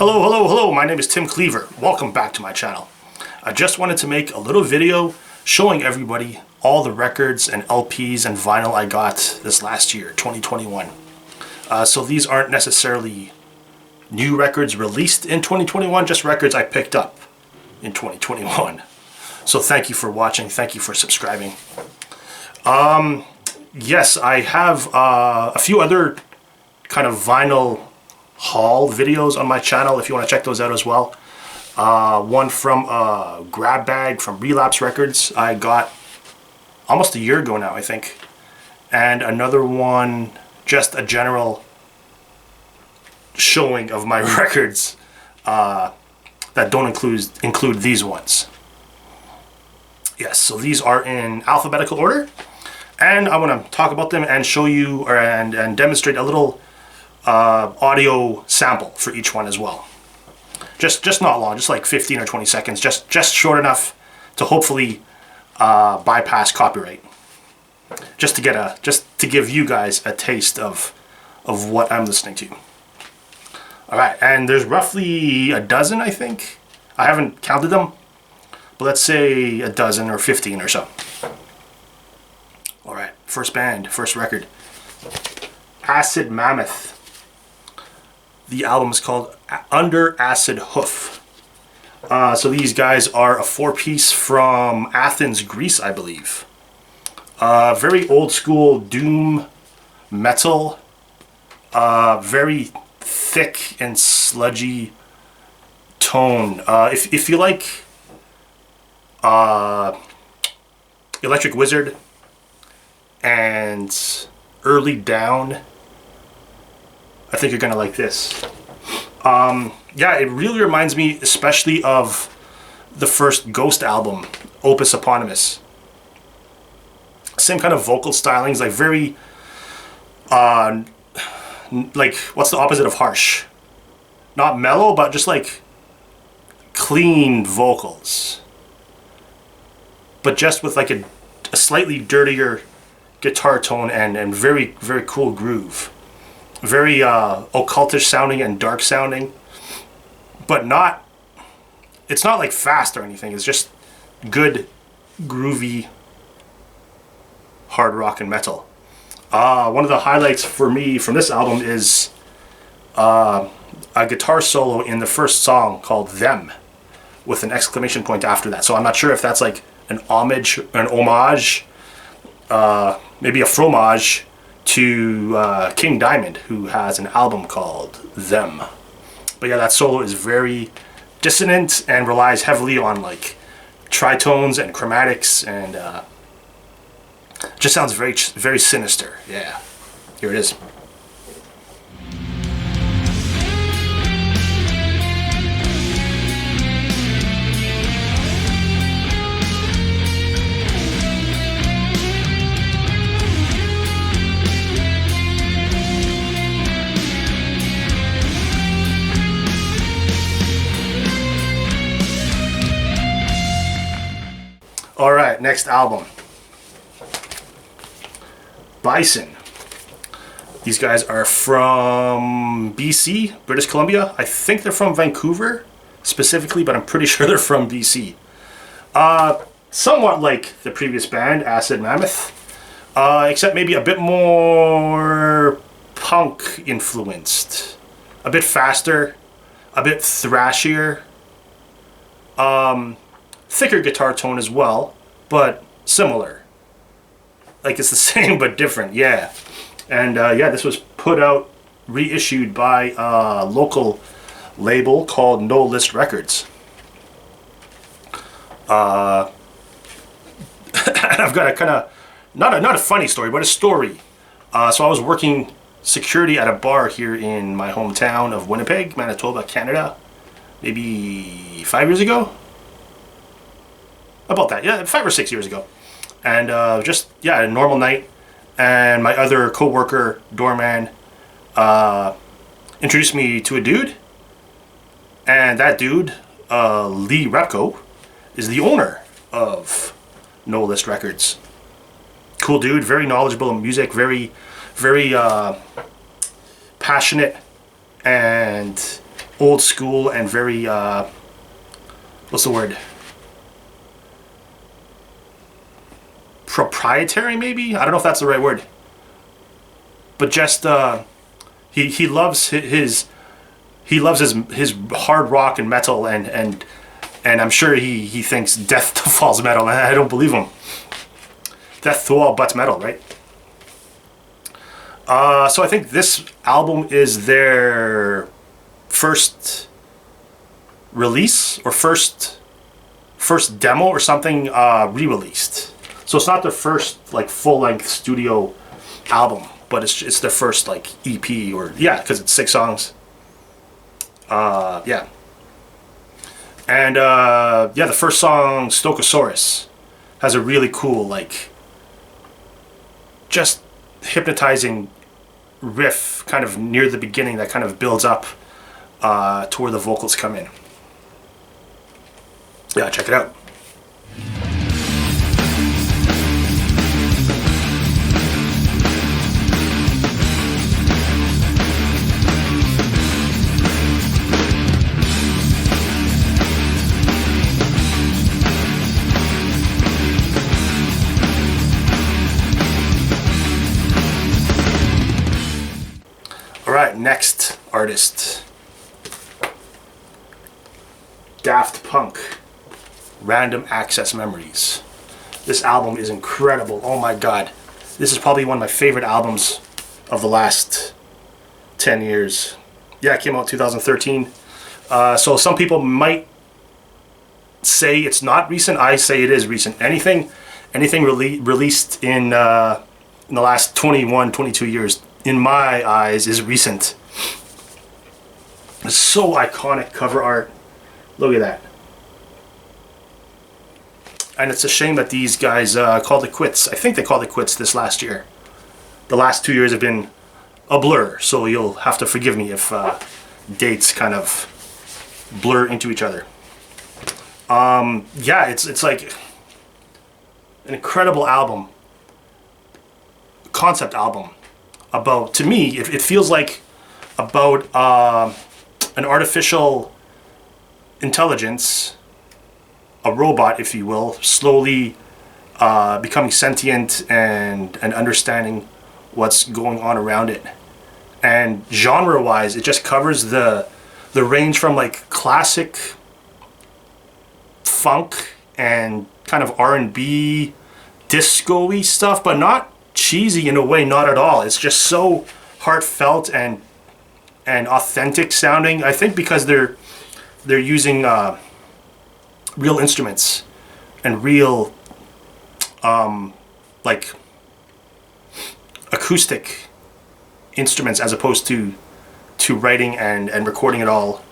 Hello, my name is Tim Cleaver. Welcome back to my channel. I just wanted to make a little video showing everybody all the records and LPs and vinyl I got this last year, 2021. So these aren't necessarily new records released in 2021, just records I picked up in 2021. So thank you for watching, thank you for subscribing. Yes, I have a few other kind of vinyl haul videos on my channel if you want to check those out as well. One from a grab bag from Relapse Records I got almost a year ago now, I think. And another one, just a general showing of my records that don't include these ones. Yes, so these are in alphabetical order, and I want to talk about them and show you and demonstrate a little audio sample for each one as well. Just not long, just like 15 or 20 seconds, just short enough to hopefully bypass copyright. Just to give you guys a taste of what I'm listening to. All right, and there's roughly a dozen, I think. I haven't counted them, but let's say a dozen or 15 or so. All right, first band, first record, Acid Mammoth. The album is called Under Acid Hoof. So these guys are a four-piece from Athens, Greece, I believe. Very old school doom metal. Very thick and sludgy tone. If you like Electric Wizard and early Down, I think you're gonna like this. Yeah, it really reminds me especially of the first Ghost album, Opus Eponymous. Same kind of vocal stylings, like very like, what's the opposite of harsh? Not mellow, but just like clean vocals, but just with like a slightly dirtier guitar tone and very cool groove. Very occultish sounding and dark sounding, but it's not like fast or anything. It's just good, groovy, hard rock and metal. One of the highlights for me from this album is a guitar solo in the first song called Them, with an exclamation point after that. So I'm not sure if that's like an homage, maybe a fromage to King Diamond, who has an album called Them. But yeah, that solo is very dissonant and relies heavily on like tritones and chromatics, and just sounds very sinister. Yeah, here it is. Alright, next album. Bison. These guys are from BC, British Columbia. I think they're from Vancouver specifically, but I'm pretty sure they're from BC. Somewhat like the previous band, Acid Mammoth, except maybe a bit more punk influenced. A bit faster, a bit thrashier. Thicker guitar tone as well, but similar. Like it's the same but different, yeah. And yeah, this was put out, reissued by a local label called No List Records. And I've got a kind of, not a funny story, but a story. So I was working security at a bar here in my hometown of Winnipeg, Manitoba, Canada, maybe 5 years ago. About that, yeah, 5 or 6 years ago. And just, yeah, a normal night. And my other co-worker, doorman, introduced me to a dude. And that dude, Lee Repko, is the owner of No List Records. Cool dude, very knowledgeable in music, very passionate and old school and very what's the word? Proprietary, maybe? I don't know if that's the right word. But just he loves his hard rock and metal, and I'm sure he thinks death to falls metal, and I don't believe him. Death to all but metal, right? So I think this album is their first release or first demo or something re-released. So it's not their first like full-length studio album, but it's their first like EP, or yeah, because it's 6 songs. Yeah. And yeah, the first song, Stokosaurus, has a really cool, like, just hypnotizing riff kind of near the beginning that kind of builds up to where the vocals come in. Yeah, check it out. Alright, next artist. Daft Punk, Random Access Memories. This album is incredible. Oh my god. This is probably one of my favorite albums of the last 10 years. Yeah, it came out in 2013. So some people might say it's not recent. I say it is recent. Anything released in the last 21, 22 years, in my eyes, is recent. It's so iconic cover art. Look at that. And it's a shame that these guys called it quits. I think they called it quits this last year. The last 2 years have been a blur, so you'll have to forgive me if dates kind of blur into each other. Yeah, it's like an incredible album. Concept album. About, to me, it feels like about an artificial intelligence, a robot, if you will, slowly becoming sentient and understanding what's going on around it. And genre-wise, it just covers the range from like classic funk and kind of R&B, disco-y stuff, but not cheesy in a way, not at all. It's just so heartfelt and authentic sounding. I think because they're using real instruments and real like acoustic instruments, as opposed to writing and recording it all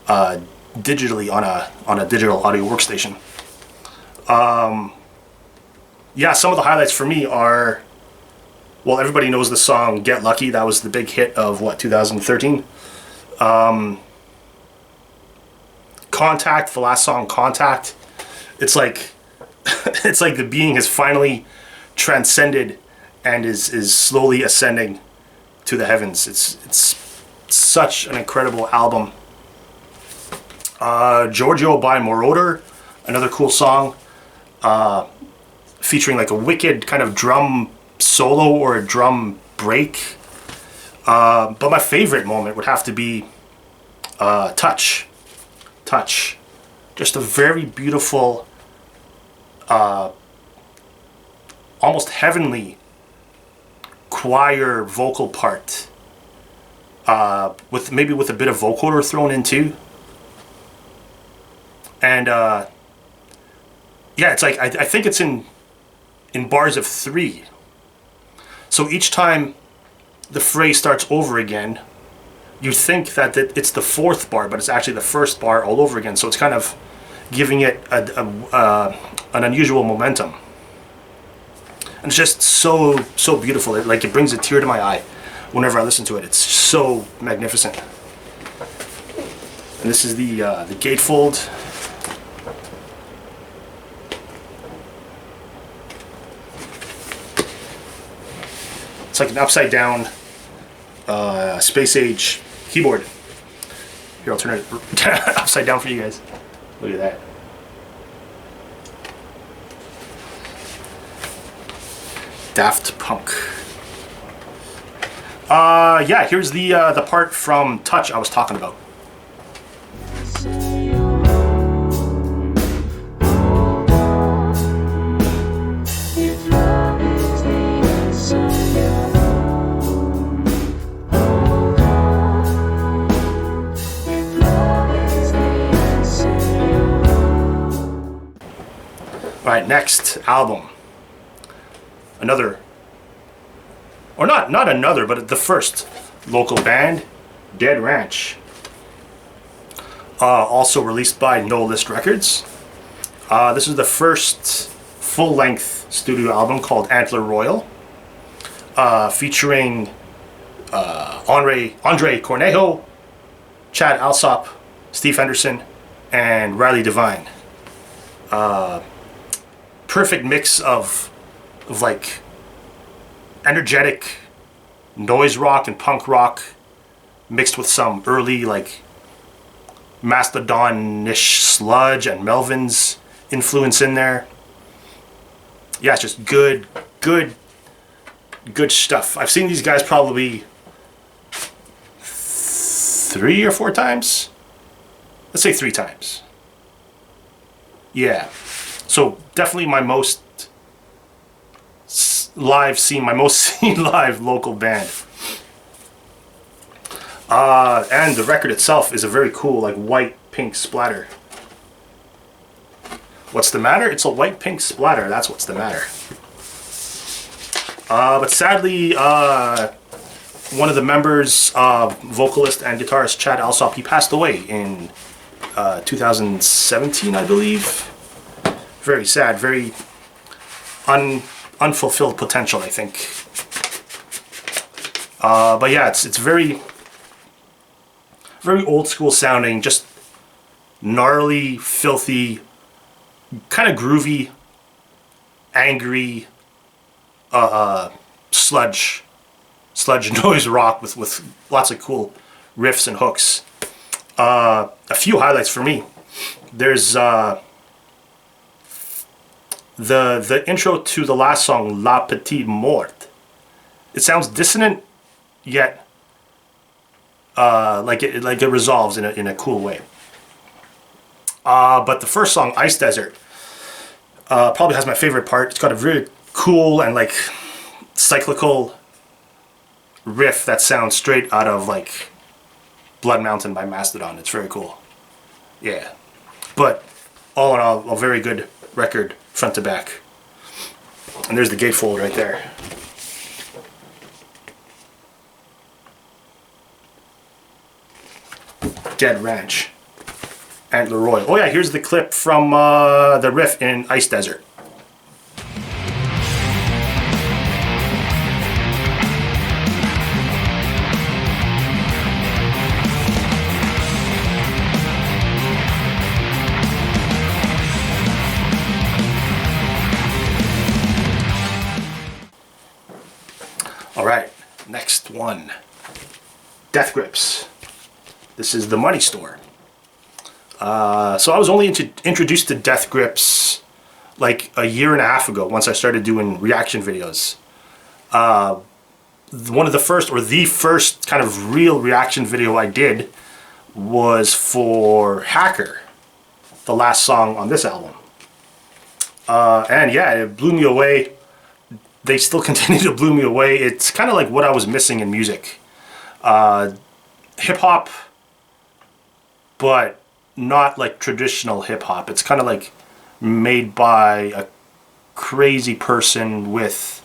digitally on a digital audio workstation. Yeah, some of the highlights for me are, well, everybody knows the song Get Lucky. That was the big hit of, what, 2013? Contact, the last song, Contact. It's like it's like the being has finally transcended and is slowly ascending to the heavens. It's such an incredible album. Giorgio by Moroder, another cool song, featuring like a wicked kind of drum solo or a drum break. But my favorite moment would have to be Touch. Just a very beautiful, almost heavenly choir vocal part, with a bit of vocoder thrown in too. And yeah, it's like I think it's in bars of 3. So each time the phrase starts over again, you think that it's the 4th bar, but it's actually the 1st bar all over again. So it's kind of giving it an unusual momentum. And it's just so beautiful. It brings a tear to my eye whenever I listen to it. It's so magnificent. And this is the gatefold. It's like an upside down space age keyboard. Here, I'll turn it upside down for you guys. Look at that. Daft Punk. Yeah, here's the part from Touch I was talking about. Alright, next album. Another, or not another, but the first local band, Dead Ranch. Also released by No List Records. This is the first full-length studio album called Antler Royal, featuring Andre Cornejo, Chad Alsop, Steve Henderson, and Riley Devine. Perfect mix of like energetic noise rock and punk rock mixed with some early like Mastodon-ish sludge and Melvin's influence in there. Yeah, it's just good stuff. I've seen these guys probably 3 or 4 times. Let's say 3 times. Yeah. So definitely my most seen live local band. And the record itself is a very cool like white pink splatter. What's the matter? It's a white pink splatter. That's what's the matter. But sadly, one of the members, vocalist and guitarist Chad Alsop, he passed away in 2017, I believe. Very sad, very unfulfilled potential, I think. But yeah, it's very old school sounding, just gnarly, filthy, kind of groovy, angry, sludge noise rock with lots of cool riffs and hooks. A few highlights for me. There's the intro to the last song, La Petite Morte. It sounds dissonant, yet like it resolves in a cool way. But the first song, Ice Desert, probably has my favorite part. It's got a really cool and like cyclical riff that sounds straight out of like Blood Mountain by Mastodon. It's very cool. Yeah. But all in all, a very good record front to back. And there's the gatefold right there. Dead Ranch. Antler Royal. Oh yeah, here's the clip from the riff in Ice Desert. Alright, next one. Death Grips. This is the Money Store. So I was only introduced to Death Grips like a year and a half ago once I started doing reaction videos. One of the first, or the first kind of real reaction video I did was for Hacker, the last song on this album. And yeah, it blew me away. They still continue to blow me away. It's kind of like what I was missing in music. Hip-hop, but not like traditional hip-hop. It's kind of like made by a crazy person with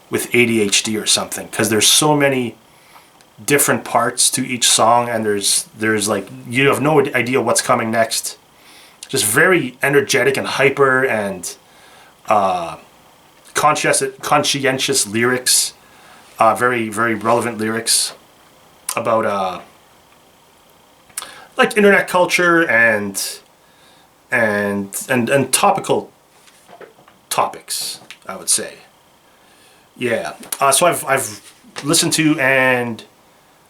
ADHD or something, because there's so many different parts to each song, and there's like, you have no idea what's coming next. Just very energetic and hyper, and conscientious lyrics, very relevant lyrics about like internet culture and topical topics, I would say. Yeah. So I've listened to and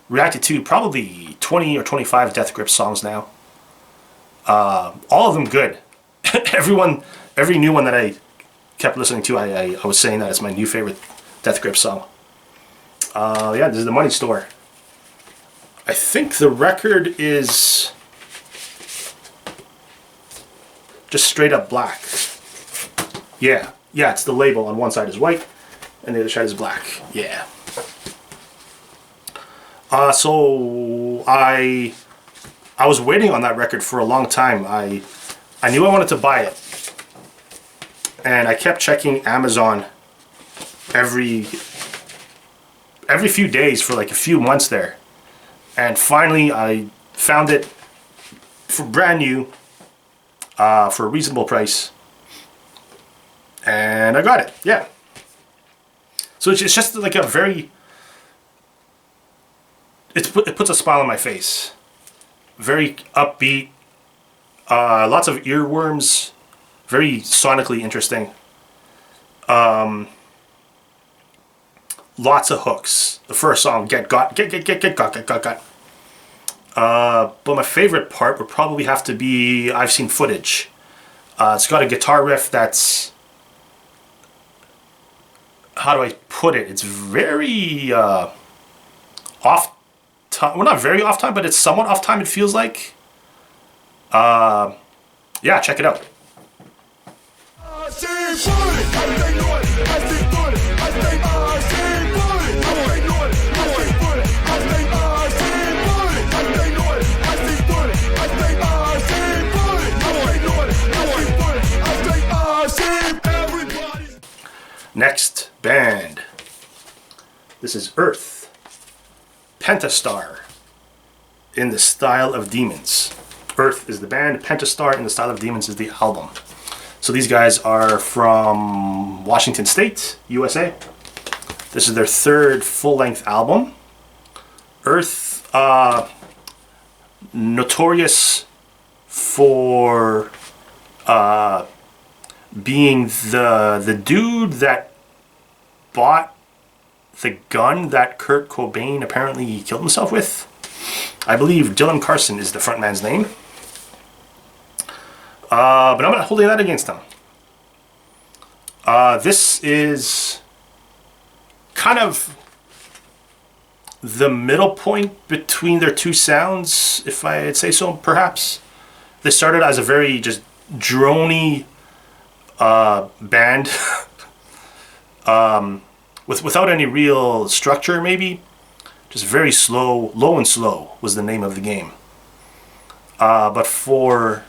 reacted to probably 20 or 25 Death Grip songs now. All of them good. Every new one that I kept listening to, I was saying that it's my new favorite Death Grip song. Yeah, this is the Money Store. I think the record is just straight up black. Yeah, it's the label on one side is white and the other side is black. Yeah. So I was waiting on that record for a long time. I knew I wanted to buy it, and I kept checking Amazon every few days for like a few months there, and finally I found it for brand new for a reasonable price, and I got it. Yeah. So it's just like a very it puts a smile on my face. Very upbeat, lots of earworms, very sonically interesting. Lots of hooks. The first song, get got. But my favorite part would probably have to be I've Seen Footage. It's got a guitar riff that's, how do I put it? It's very off time. Well, not very off time, but it's somewhat off time, it feels like. Yeah, check it out. Next band. This is Earth. Pentastar, in the Style of Demons. Earth is the band, Pentastar in the Style of Demons is the album. So these guys are from Washington State, USA. This is their third full-length album. Earth, notorious for being the dude that bought the gun that Kurt Cobain apparently killed himself with. I believe Dylan Carson is the frontman's name. But I'm not holding that against them. This is kind of the middle point between their two sounds, if I'd say so, perhaps. They started as a very just drony band. Without any real structure, maybe. Just very slow, low and slow was the name of the game. But for,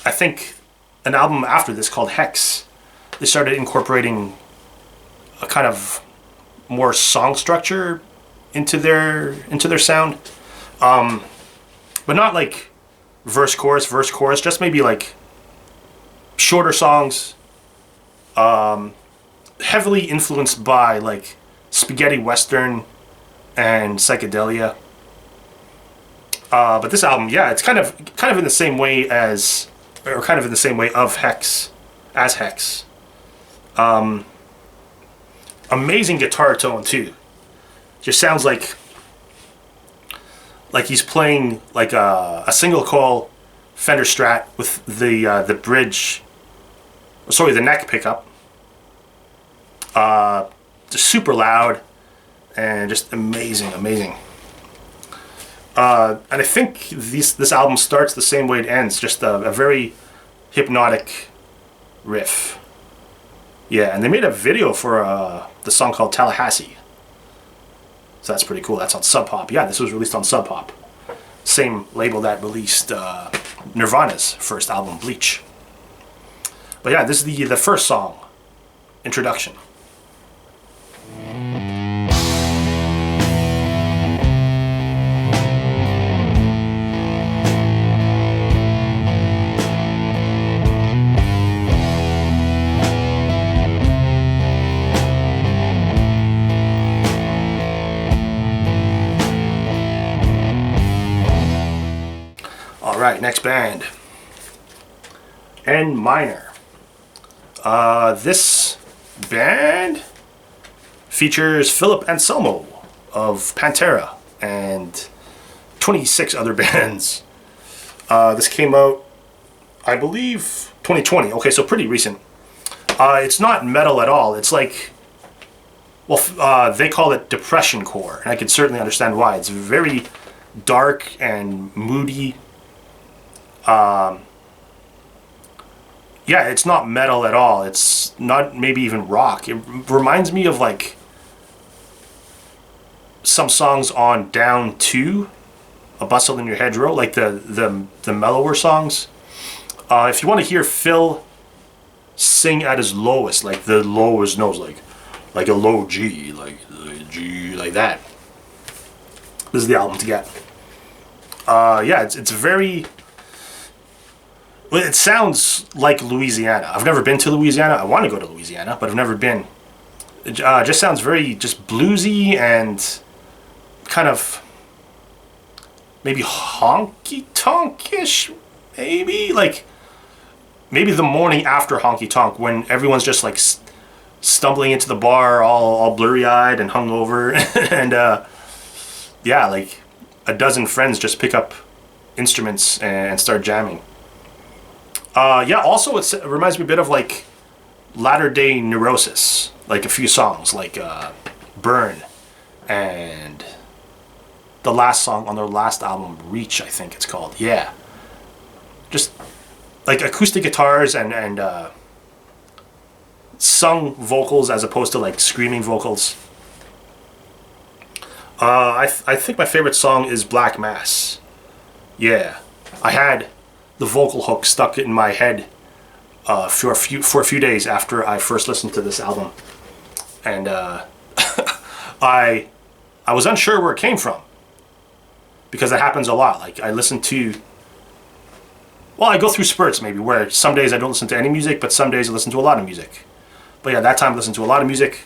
I think, an album after this called Hex, they started incorporating a kind of more song structure into their sound. But not like verse, chorus, just maybe like shorter songs. Heavily influenced by like spaghetti western and psychedelia. But this album, yeah, it's kind of in the same way as, or kind of in the same way of Hex, as Hex. Amazing guitar tone too. Just sounds like he's playing like a single coil Fender Strat with the bridge, sorry, the neck pickup. Just super loud and just amazing. And I think this album starts the same way it ends, just a very hypnotic riff. Yeah, and they made a video for the song called Tallahassee. So that's pretty cool. That's on Sub Pop. Yeah, this was released on Sub Pop. Same label that released Nirvana's first album, Bleach. But yeah, this is the first song, Introduction. Alright, next band. N Minor. This band features Philip Anselmo of Pantera and 26 other bands. This came out, I believe, 2020. Okay, so pretty recent. It's not metal at all. It's like, well, they call it depression core, and I can certainly understand why. It's very dark and moody. Yeah, it's not metal at all. It's not maybe even rock. It reminds me of like some songs on Down 2, A Bustle in Your Hedgerow, like the mellower songs. If you want to hear Phil sing at his lowest, like the lowest notes, like a low G, like G, like that, this is the album to get. Yeah, it's very. Well, it sounds like Louisiana. I've never been to Louisiana. I want to go to Louisiana, but I've never been. It just sounds very just bluesy and kind of maybe honky tonk-ish, maybe like maybe the morning after honky tonk when everyone's just like stumbling into the bar all blurry eyed and hungover, and yeah, like a dozen friends just pick up instruments and start jamming. Yeah, also it reminds me a bit of like Latter Day Neurosis, like a few songs like Burn and the last song on their last album, Reach, I think it's called. Yeah, just like acoustic guitars and sung vocals as opposed to like screaming vocals. I think my favorite song is Black Mass. Yeah, I had the vocal hook stuck in my head for a few days after I first listened to this album, and I was unsure where it came from, because it happens a lot. Like I listen to, well, I go through spurts maybe where some days I don't listen to any music, but some days I listen to a lot of music. But yeah, that time I listened to a lot of music,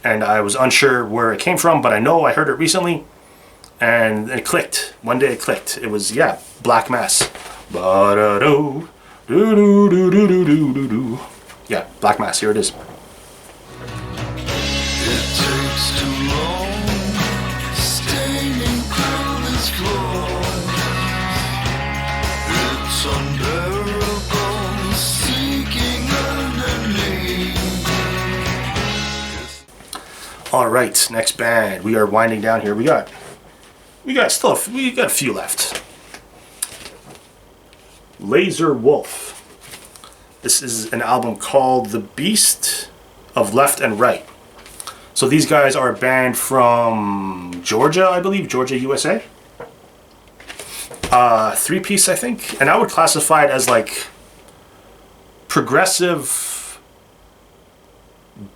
and I was unsure where it came from, but I know I heard it recently, and it clicked. One day it clicked. It was, yeah, Black Mass. Ba-da-do, do-do-do-do-do-do-do. Yeah, Black Mass, here it is. It takes too long, staining through this floor. It's unbearable, seeking underneath. All right, next band. We are winding down here. We got a few left. Laser Wolf. This is an album called The Beast of Left and Right. So these guys are a band from Georgia, I believe, Georgia, USA. 3-piece, I think, and I would classify it as like progressive,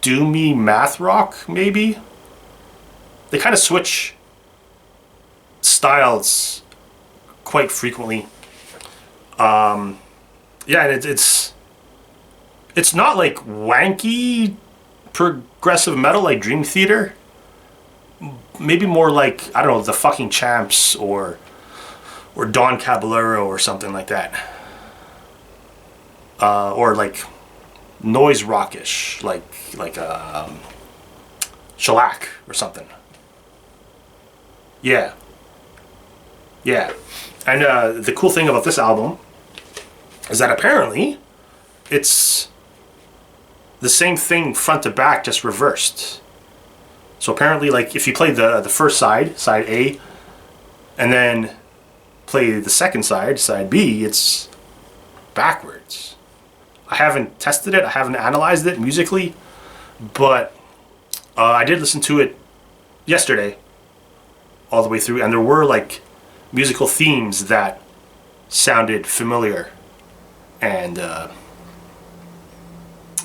doomy math rock, maybe. They kind of switch styles quite frequently. Yeah, and it's not like wanky progressive metal like Dream Theater. Maybe more like, I don't know, the fucking Champs or Don Caballero or something like that. Or like noise rockish, like Shellac or something. Yeah. Yeah. And the cool thing about this album is that apparently it's the same thing front to back, just reversed. So apparently, like, if you play the first side A, and then play the second side B, it's backwards. I haven't tested it, I haven't analyzed it musically, but I did listen to it yesterday all the way through, and there were like musical themes that sounded familiar, and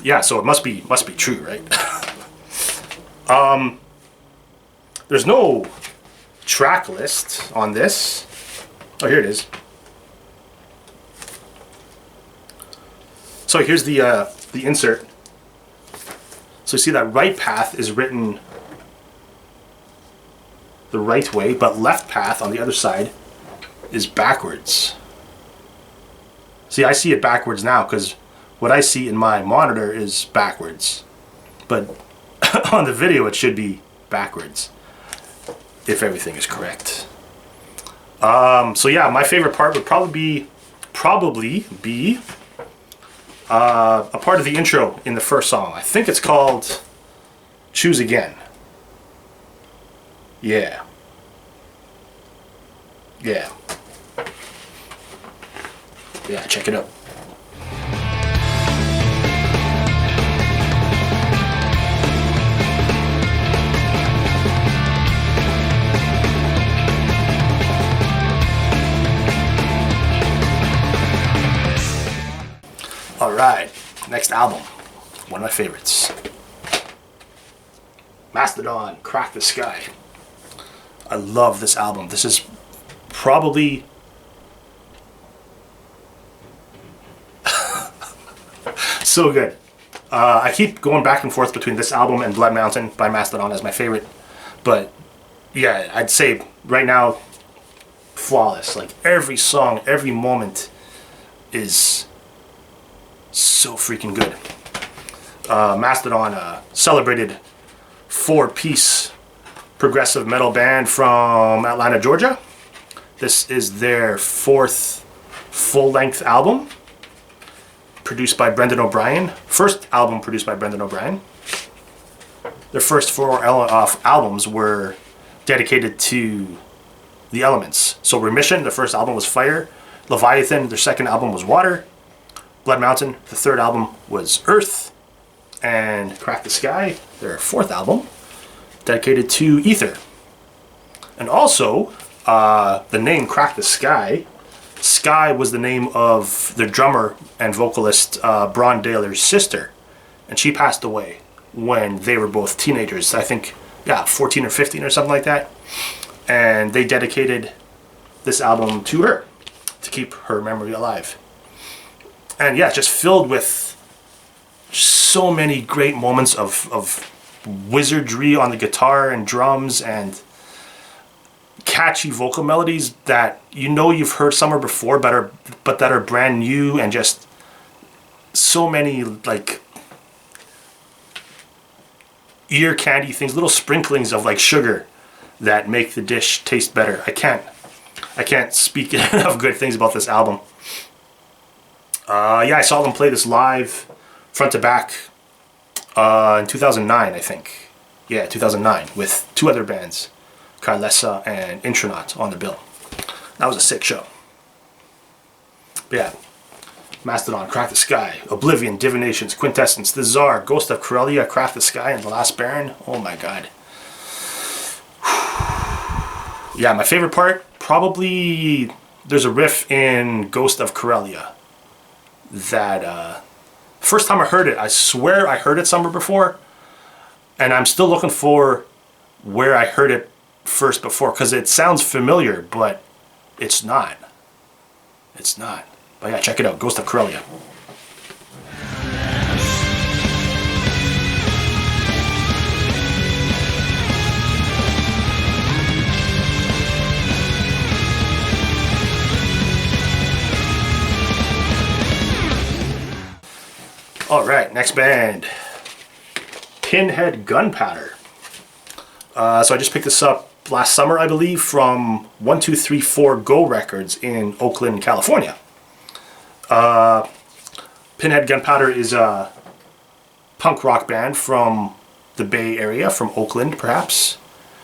yeah, so it must be true, right? There's no track list on this. Oh, here it is. So here's the insert. So you see that Right Path is written the right way, but Left Path on the other side is backwards. See, I see it backwards now because what I see in my monitor is backwards, but on the video it should be backwards. if everything is correct. So yeah, my favorite part would probably be a part of the intro in the first song. I think it's called Choose Again. Yeah. Yeah. Yeah, check it out. Alright, next album. One of my favorites. Mastodon, Crack the Sky. I love this album. This is probably so good. I keep going back and forth between this album and Blood Mountain by Mastodon as my favorite. But yeah, I'd say right now, flawless. Like every song, every moment is so freaking good. Mastodon celebrated 4-piece progressive metal band from Atlanta, Georgia. This is their 4th full-length album, produced by Brendan O'Brien. First album produced by Brendan O'Brien. Their first 4 albums were dedicated to the elements. So Remission, the first album was Fire. Leviathan, their second album was Water. Blood Mountain, the third album was Earth. And Crack the Sky, their 4th album, dedicated to Ether. And also, the name Crack the Sky, Sky was the name of the drummer and vocalist Bron Daler's sister. And she passed away when they were both teenagers. I think, 14 or 15 or something like that. And they dedicated this album to her, to keep her memory alive. And yeah, just filled with so many great moments of wizardry on the guitar and drums and catchy vocal melodies that you've heard somewhere before, but that are brand new, and just so many like ear candy things, little sprinklings of like sugar that make the dish taste better. I can't speak enough good things about this album. I saw them play this live, front to back, in 2009, I think. Yeah, 2009, with 2 other bands, Carlessa and Intronaut, on the bill. That was a sick show. But yeah, Mastodon, Crack the Sky, Oblivion, Divinations, Quintessence, The Czar, Ghost of Corellia, Crack the Sky, and The Last Baron. Oh my god. Yeah, my favorite part, probably, there's a riff in Ghost of Corellia that, first time I heard it, I swear I heard it somewhere before, and I'm still looking for where I heard it first before, because it sounds familiar, but it's not. It's not. But yeah, check it out, Ghost of Corellia. Alright, next band. Pinhead Gunpowder. So I just picked this up last summer, I believe, from 1234 Go Records in Oakland, California. Pinhead Gunpowder is a punk rock band from the Bay Area, from Oakland perhaps,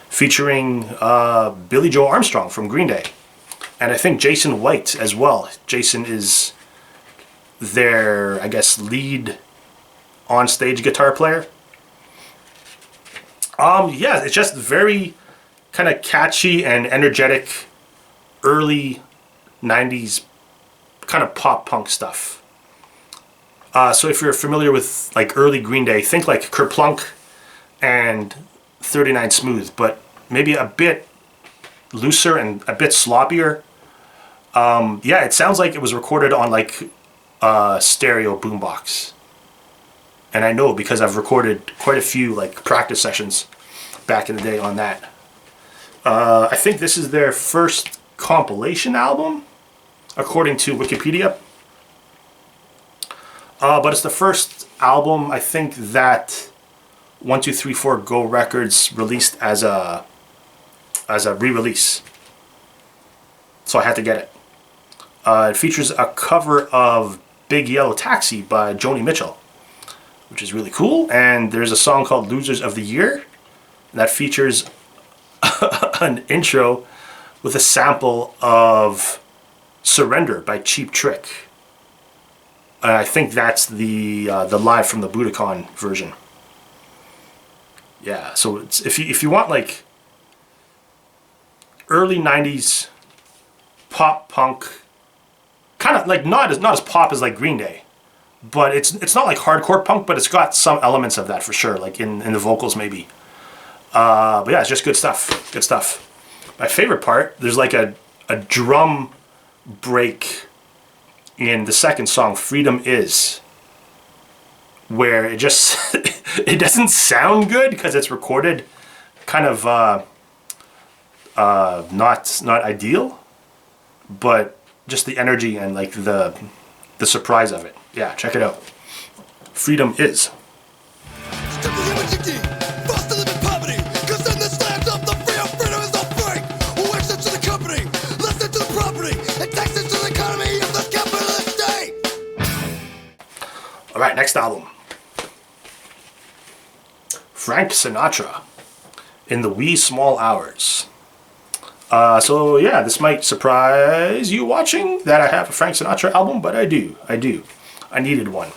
featuring Billy Joe Armstrong from Green Day. And I think Jason White as well. Jason is their, I guess, lead on-stage guitar player. Yeah, it's just very kind of catchy and energetic early 90s kind of pop punk stuff. So if you're familiar with like early Green Day, think like Kerplunk and 39 Smooth, but maybe a bit looser and a bit sloppier. Yeah, it sounds like it was recorded on like a stereo boombox. And I know because I've recorded quite a few like practice sessions back in the day on that. I think this is their first compilation album, according to Wikipedia. But it's the first album, I think, that 1234 Go Records released as a as a re-release. So I had to get it. It features a cover of Big Yellow Taxi by Joni Mitchell, which is really cool. And there's a song called Losers of the Year that features an intro with a sample of Surrender by Cheap Trick. I think that's the live from the Budokan version. Yeah, so it's, if you want like early 90s pop punk, kind of like not as pop as like Green Day, but it's not like hardcore punk, but it's got some elements of that for sure, like in the vocals maybe. But yeah, it's just good stuff. Good stuff. My favorite part, there's like a drum break in the second song, Freedom Is, where it just it doesn't sound good because it's recorded kind of not ideal, but just the energy and like the surprise of it. Yeah, check it out. Freedom Is. All right, next album. Frank Sinatra, In the Wee Small Hours. So yeah, this might surprise you watching that I have a Frank Sinatra album, but I do. I needed one.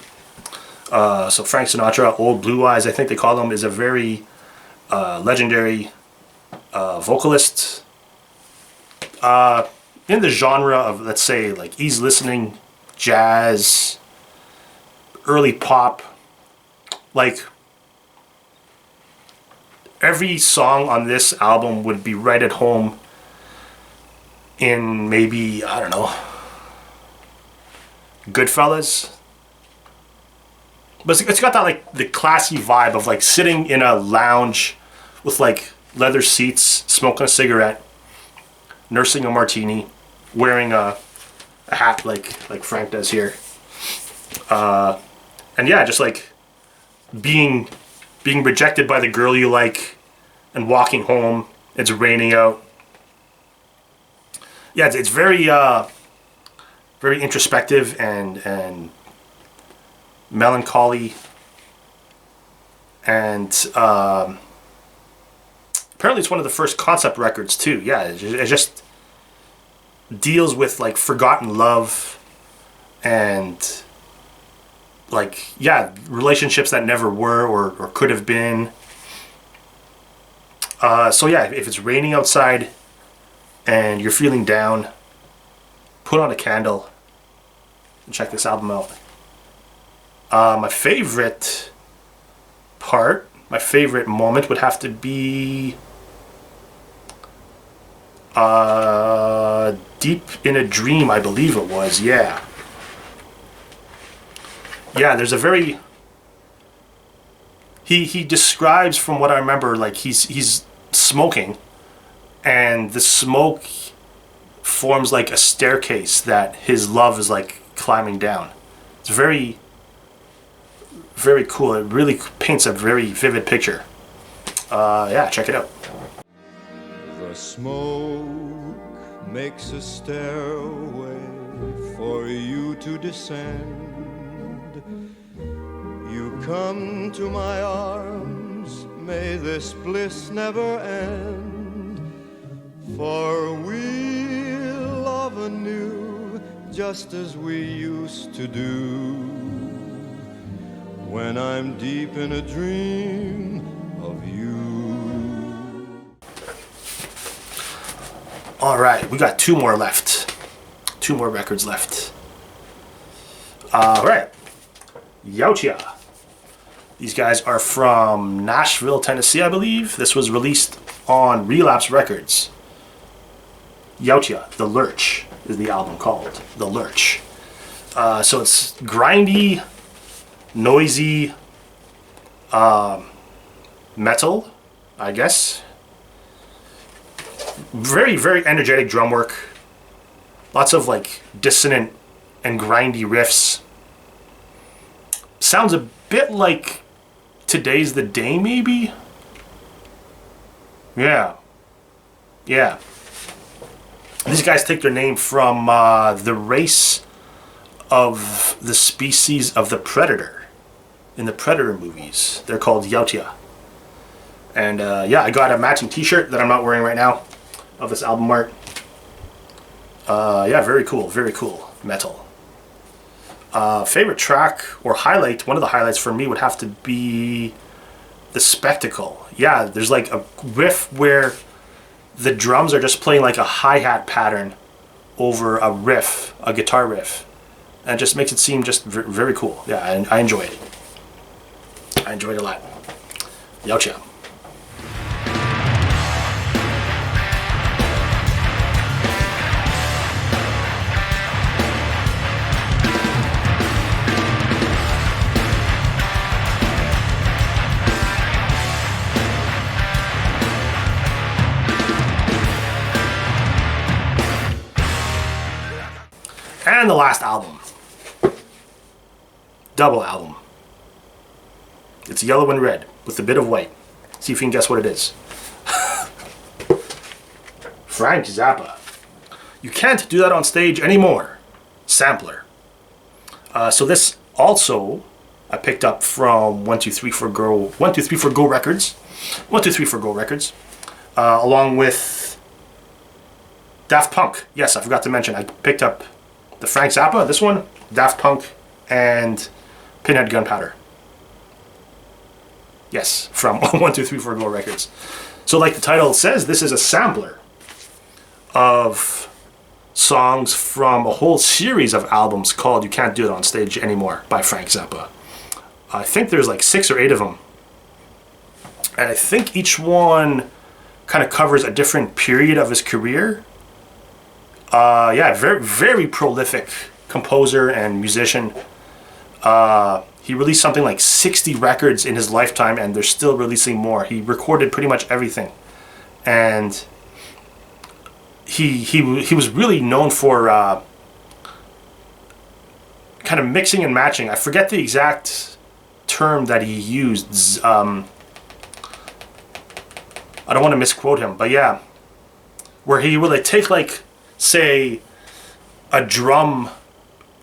So Frank Sinatra, Old Blue Eyes, I think they call him, is a very legendary vocalist. In the genre of, let's say, like easy listening, jazz, early pop, like every song on this album would be right at home in maybe, I don't know, Goodfellas. But it's got that like the classy vibe of like sitting in a lounge with like leather seats, smoking a cigarette, nursing a martini, wearing a hat like Frank does here. And yeah, just like being rejected by the girl you like and walking home. It's raining out. Yeah, it's very very introspective and melancholy, and apparently it's one of the first concept records too. Yeah, it just deals with like forgotten love and like, yeah, relationships that never were or could have been. So yeah, if it's raining outside and you're feeling down, put on a candle and check this album out. My favorite part, my favorite moment would have to be Deep in a Dream, I believe it was, yeah. Yeah, there's a very... He describes, from what I remember, like he's smoking, and the smoke forms like a staircase that his love is like climbing down. It's very, very cool. It really paints a very vivid picture. Yeah, check it out. The smoke makes a stairway for you to descend. You come to my arms, may this bliss never end. For we love anew, just as we used to do. When I'm deep in a dream of you. All right, we got two more left. Two more records left. All right, Yautia. These guys are from Nashville, Tennessee, I believe. This was released on Relapse Records. Yautia, The Lurch is the album called. The Lurch. So it's grindy, noisy metal, I guess. Very, very energetic drum work. Lots of like dissonant and grindy riffs. Sounds a bit like Today's the Day, maybe? Yeah. Yeah. These guys take their name from the race of the species of the predator in the Predator movies. They're called Yautia. And yeah, I got a matching t-shirt that I'm not wearing right now of this album art. Yeah, very cool metal. Favorite track or highlight, one of the highlights for me would have to be the spectacle. Yeah, there's like a riff where the drums are just playing like a hi-hat pattern over a riff, a guitar riff. And it just makes it seem just very cool. Yeah, I enjoy it. I enjoyed it a lot. Yautia. And the last album. Double album. It's yellow and red with a bit of white. See if you can guess what it is. Frank Zappa. You can't do that on stage anymore. Sampler. So this also I picked up from 123 for Go Records. 123 for Go Records. Along with Daft Punk. Yes, I forgot to mention. I picked up the Frank Zappa, this one, Daft Punk, and Pinhead Gunpowder. Yes, from 123 for Go Records. So like the title says, this is a sampler of songs from a whole series of albums called You Can't Do It on Stage Anymore by Frank Zappa. I think there's like 6 or 8 of them. And I think each one kind of covers a different period of his career. Yeah, very prolific composer and musician. He released something like 60 records in his lifetime, and they're still releasing more. He recorded pretty much everything, and he was really known for kind of mixing and matching. I forget the exact term that he used. I don't want to misquote him, but yeah, where he would like take like, say, a drum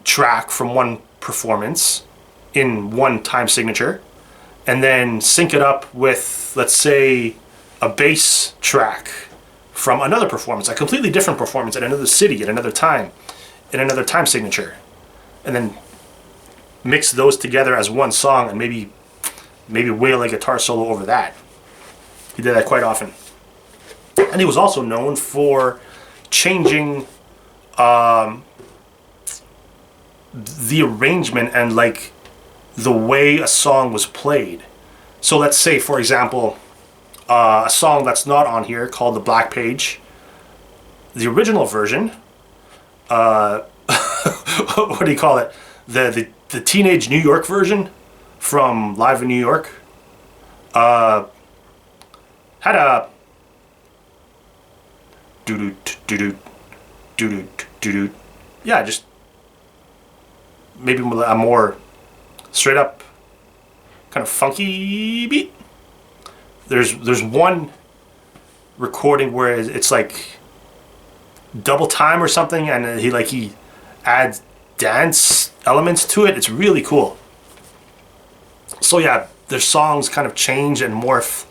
track from one performance in one time signature, and then sync it up with, let's say, a bass track from another performance, a completely different performance at another city, at another time, in another time signature, and then mix those together as one song and maybe wail a guitar solo over that. He did that quite often. And he was also known for changing the arrangement and like the way a song was played. So let's say, for example, a song that's not on here called The Black Page, the original version, what do you call it, the Teenage New York version from Live in New York, had a yeah, just maybe a more straight up kind of funky beat. There's one recording where it's like double time or something, and he adds dance elements to it. It's really cool. So yeah, their songs kind of change and morph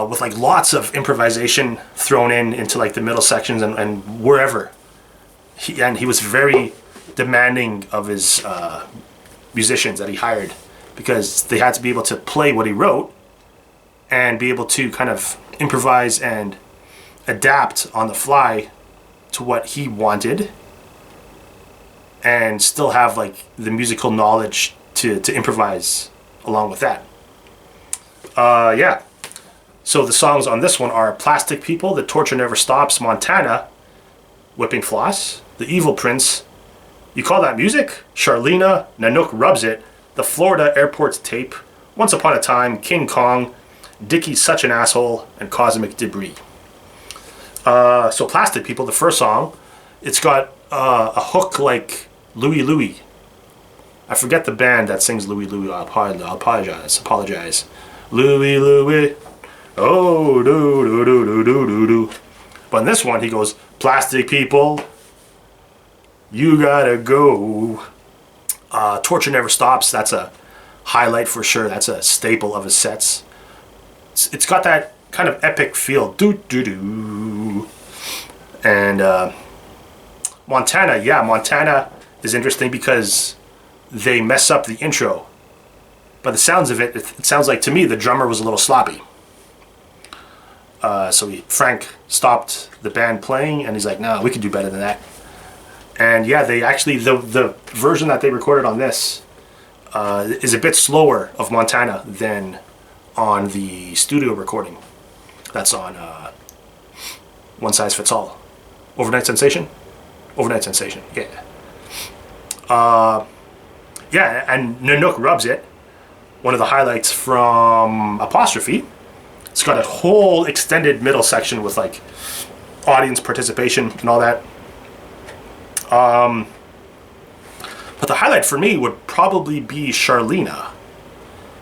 with like lots of improvisation thrown into like the middle sections and wherever. He was very demanding of his musicians that he hired, because they had to be able to play what he wrote and be able to kind of improvise and adapt on the fly to what he wanted, and still have like the musical knowledge to improvise along with that. Yeah. So the songs on this one are Plastic People, The Torture Never Stops, Montana, Whipping Floss, The Evil Prince, You Call That Music, Charlena, Nanook Rubs It, The Florida Airport's Tape, Once Upon a Time, King Kong, Dickie's Such an Asshole, and Cosmic Debris. So Plastic People, the first song, it's got a hook like Louie Louie. I forget the band that sings Louie Louie. I'll apologize. Louie Louie. Oh, do do do do do do do. But in this one, he goes, "Plastic people, you gotta go." Torture Never Stops, that's a highlight for sure. That's a staple of his sets. It's got that kind of epic feel. Doo-doo-doo. And Montana, yeah, Montana is interesting because they mess up the intro. By the sounds of it, it sounds like to me the drummer was a little sloppy. So Frank stopped the band playing and he's like, "No, we can do better than that." And yeah, they actually, the version that they recorded on this is a bit slower of Montana than on the studio recording. That's on One Size Fits All. Overnight Sensation? Overnight Sensation, yeah. Yeah, and Nanook Rubs It, one of the highlights from Apostrophe. It's got a whole extended middle section with like audience participation and all that. But the highlight for me would probably be Charlena.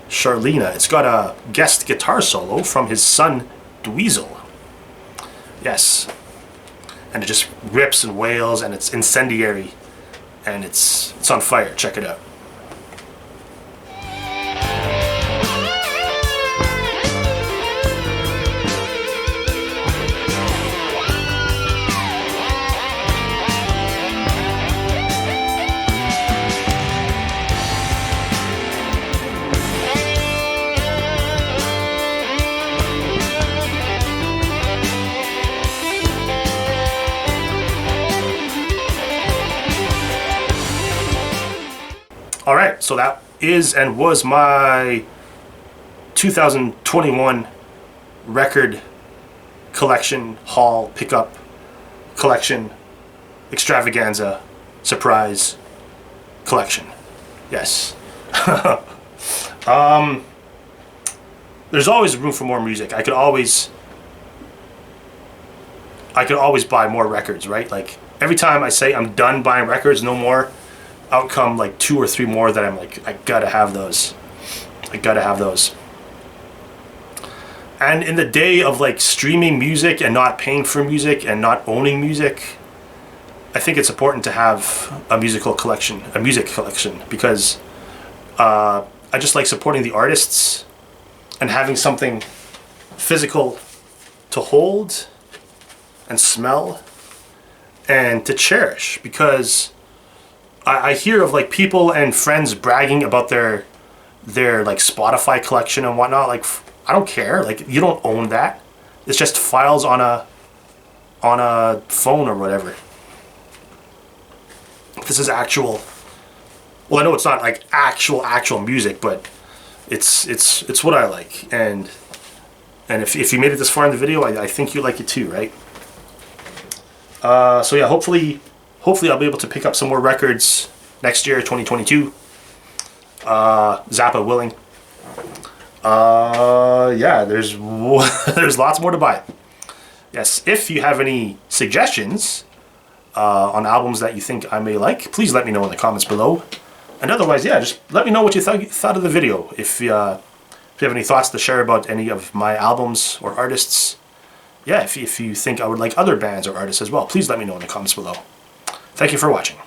Charlena, it's got a guest guitar solo from his son Dweezil. Yes. And it just rips and wails and it's incendiary and it's on fire. Check it out. Alright, so that is and was my 2021 record collection, haul, pickup, collection, extravaganza, surprise, collection. Yes. There's always room for more music. I could always buy more records, right? Like every time I say I'm done buying records, no more, out come like 2 or 3 more that I'm like, I gotta have those. I gotta have those. And in the day of like streaming music and not paying for music and not owning music, I think it's important to have a music collection, because I just like supporting the artists and having something physical to hold and smell and to cherish, because I hear of like people and friends bragging about their like Spotify collection and whatnot. Like, I don't care. Like, you don't own that. It's just files on a phone or whatever. This is actual. Well, I know it's not like actual music, but it's what I like. And if you made it this far in the video, I think you like it too, right? So yeah, hopefully I'll be able to pick up some more records next year, 2022. Zappa willing. Yeah, there's lots more to buy. Yes, if you have any suggestions on albums that you think I may like, please let me know in the comments below. And otherwise, yeah, just let me know what you thought of the video. If you have any thoughts to share about any of my albums or artists, yeah, if you think I would like other bands or artists as well, please let me know in the comments below. Thank you for watching.